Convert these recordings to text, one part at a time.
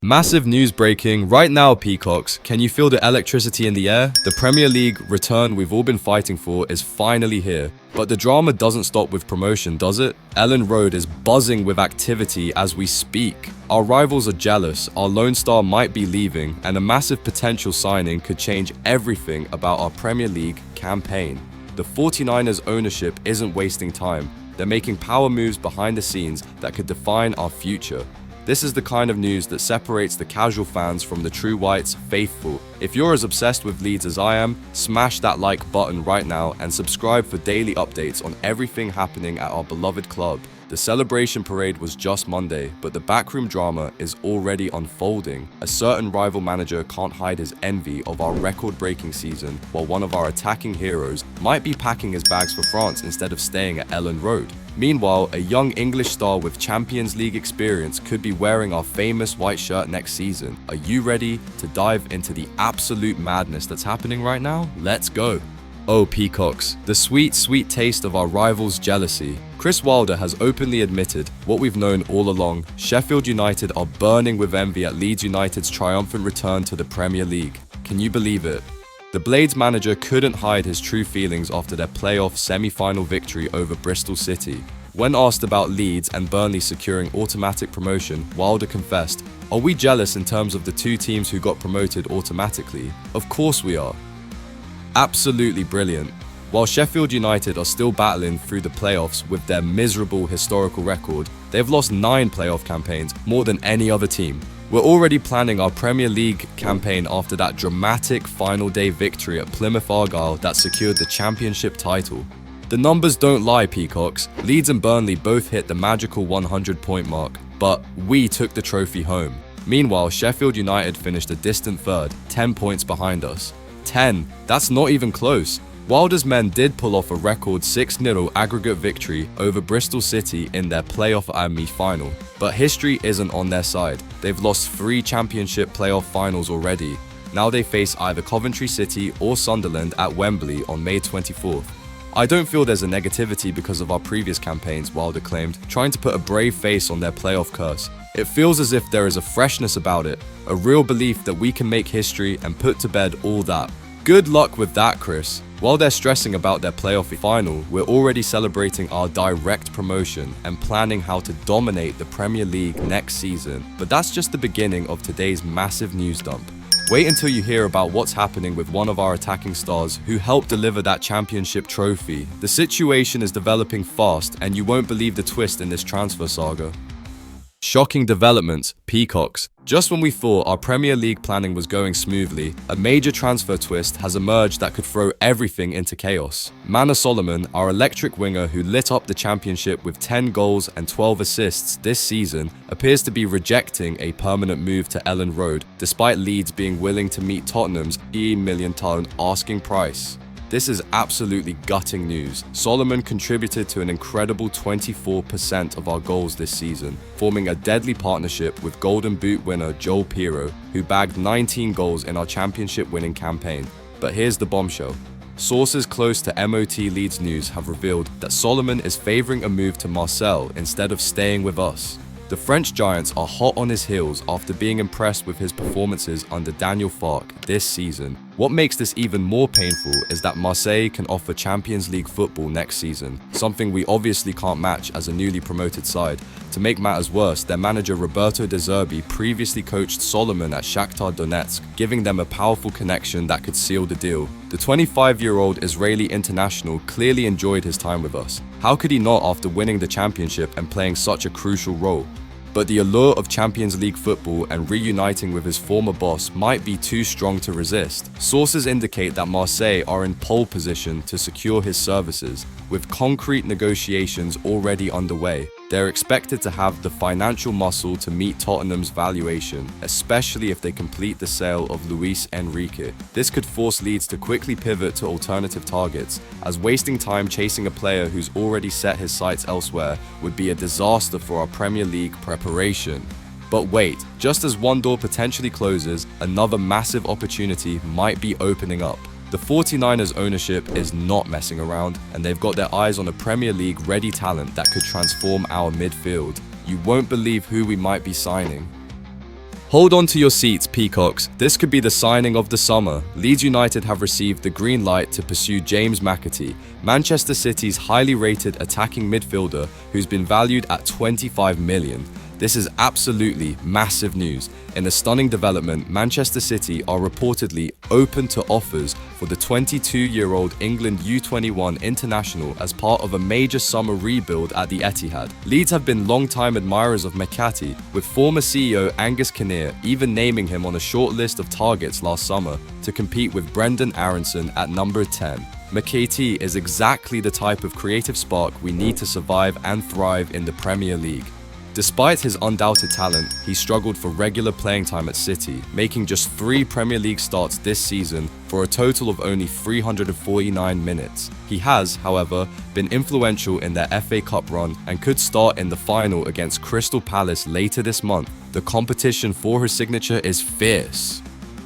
Massive news breaking right now, Peacocks. Can you feel the electricity in the air? The Premier League return we've all been fighting for is finally here. But the drama doesn't stop with promotion, does it? Elland Road is buzzing with activity as we speak. Our rivals are jealous, our Lone Star might be leaving, and a massive potential signing could change everything about our Premier League campaign. The 49ers ownership isn't wasting time. They're making power moves behind the scenes that could define our future. This is the kind of news that separates the casual fans from the true Whites faithful. If you're as obsessed with Leeds as I am, smash that like button right now and subscribe for daily updates on everything happening at our beloved club. The celebration parade was just Monday, but the backroom drama is already unfolding. A certain rival manager can't hide his envy of our record-breaking season, while one of our attacking heroes might be packing his bags for France instead of staying at Elland Road. Meanwhile, a young English star with Champions League experience could be wearing our famous white shirt next season. Are you ready to dive into the absolute madness that's happening right now? Let's go! Oh, Peacocks, the sweet, sweet taste of our rivals' jealousy. Chris Wilder has openly admitted what we've known all along. Sheffield United are burning with envy at Leeds United's triumphant return to the Premier League. Can you believe it? The Blades manager couldn't hide his true feelings after their playoff semi-final victory over Bristol City. When asked about Leeds and Burnley securing automatic promotion, Wilder confessed, "Are we jealous in terms of the two teams who got promoted automatically? Of course we are." Absolutely brilliant. While Sheffield United are still battling through the playoffs with their miserable historical record, they've lost 9 playoff campaigns, more than any other team. We're already planning our Premier League campaign after that dramatic final day victory at Plymouth Argyle that secured the championship title. The numbers don't lie, Peacocks. Leeds and Burnley both hit the magical 100-point mark, but we took the trophy home. Meanwhile, Sheffield United finished a distant third, 10 points behind us. 10, that's not even close. Wilder's men did pull off a record 6-0 aggregate victory over Bristol City in their playoff final, but history isn't on their side. They've lost 3 championship playoff finals already. Now they face either Coventry City or Sunderland at Wembley on May 24th. I don't feel there's a negativity because of our previous campaigns, Wilder claimed, trying to put a brave face on their playoff curse. It feels as if there is a freshness about it, a real belief that we can make history and put to bed all that. Good luck with that, Chris. While they're stressing about their playoff final, we're already celebrating our direct promotion and planning how to dominate the Premier League next season. But that's just the beginning of today's massive news dump. Wait until you hear about what's happening with one of our attacking stars who helped deliver that championship trophy. The situation is developing fast and you won't believe the twist in this transfer saga. Shocking developments, Peacocks. Just when we thought our Premier League planning was going smoothly, a major transfer twist has emerged that could throw everything into chaos. Manor Solomon, our electric winger who lit up the championship with 10 goals and 12 assists this season, appears to be rejecting a permanent move to Elland Road, despite Leeds being willing to meet Tottenham's £1 million asking price. This is absolutely gutting news. Solomon contributed to an incredible 24% of our goals this season, forming a deadly partnership with Golden Boot winner Joel Pirro, who bagged 19 goals in our championship-winning campaign. But here's the bombshell. Sources close to MOT Leeds News have revealed that Solomon is favouring a move to Marseille instead of staying with us. The French Giants are hot on his heels after being impressed with his performances under Daniel Farke this season. What makes this even more painful is that Marseille can offer Champions League football next season, something we obviously can't match as a newly promoted side. To make matters worse, their manager Roberto De Zerbi previously coached Solomon at Shakhtar Donetsk, giving them a powerful connection that could seal the deal. The 25-year-old Israeli international clearly enjoyed his time with us. How could he not after winning the championship and playing such a crucial role? But the allure of Champions League football and reuniting with his former boss might be too strong to resist. Sources indicate that Marseille are in pole position to secure his services, with concrete negotiations already underway. They're expected to have the financial muscle to meet Tottenham's valuation, especially if they complete the sale of Luis Enrique. This could force Leeds to quickly pivot to alternative targets, as wasting time chasing a player who's already set his sights elsewhere would be a disaster for our Premier League preparation. But wait, just as one door potentially closes, another massive opportunity might be opening up. The 49ers ownership is not messing around, and they've got their eyes on a Premier League ready talent that could transform our midfield. You won't believe who we might be signing. Hold on to your seats, Peacocks. This could be the signing of the summer. Leeds United have received the green light to pursue James McAtee, Manchester City's highly rated attacking midfielder who's been valued at 25 million. This is absolutely massive news. In a stunning development, Manchester City are reportedly open to offers for the 22-year-old England U21 international as part of a major summer rebuild at the Etihad. Leeds have been long-time admirers of McAtee, with former CEO Angus Kinnear even naming him on a short list of targets last summer to compete with Brendan Aronson at number 10. McAtee is exactly the type of creative spark we need to survive and thrive in the Premier League. Despite his undoubted talent, he struggled for regular playing time at City, making just 3 Premier League starts this season for a total of only 349 minutes. He has, however, been influential in their FA Cup run and could start in the final against Crystal Palace later this month. The competition for his signature is fierce.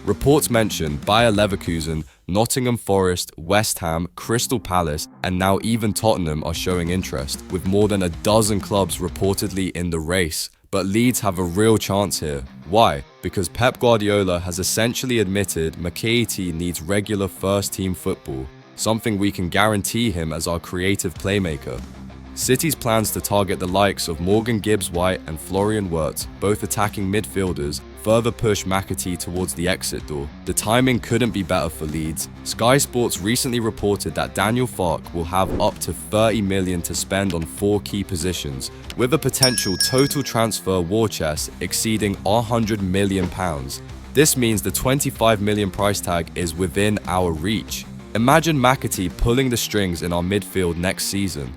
Reports mention Bayer Leverkusen, Nottingham Forest, West Ham, Crystal Palace, and now even Tottenham are showing interest, with more than a dozen clubs reportedly in the race. But Leeds have a real chance here. Why? Because Pep Guardiola has essentially admitted McAtee needs regular first-team football, something we can guarantee him as our creative playmaker. City's plans to target the likes of Morgan Gibbs-White and Florian Wirtz, both attacking midfielders, further push McAtee towards the exit door. The timing couldn't be better for Leeds. Sky Sports recently reported that Daniel Farke will have up to 30 million to spend on 4 key positions, with a potential total transfer war chest exceeding £100 million. This means the 25 million price tag is within our reach. Imagine McAtee pulling the strings in our midfield next season.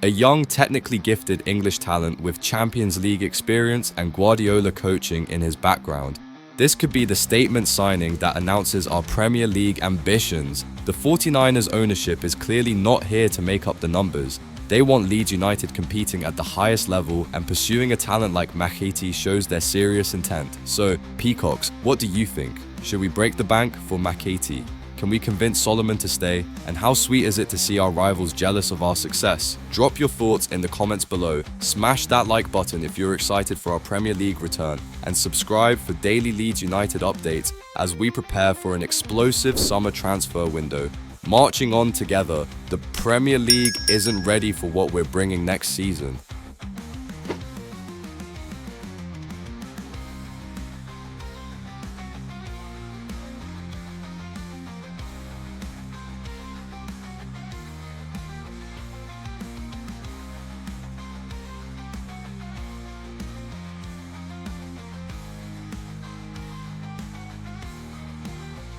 A young, technically gifted English talent with Champions League experience and Guardiola coaching in his background. This could be the statement signing that announces our Premier League ambitions. The 49ers ownership is clearly not here to make up the numbers. They want Leeds United competing at the highest level, and pursuing a talent like McAtee shows their serious intent. So, Peacocks, what do you think? Should we break the bank for McAtee? Can we convince Solomon to stay? And how sweet is it to see our rivals jealous of our success? Drop your thoughts in the comments below, smash that like button if you're excited for our Premier League return, and subscribe for daily Leeds United updates as we prepare for an explosive summer transfer window. Marching on together, the Premier League isn't ready for what we're bringing next season.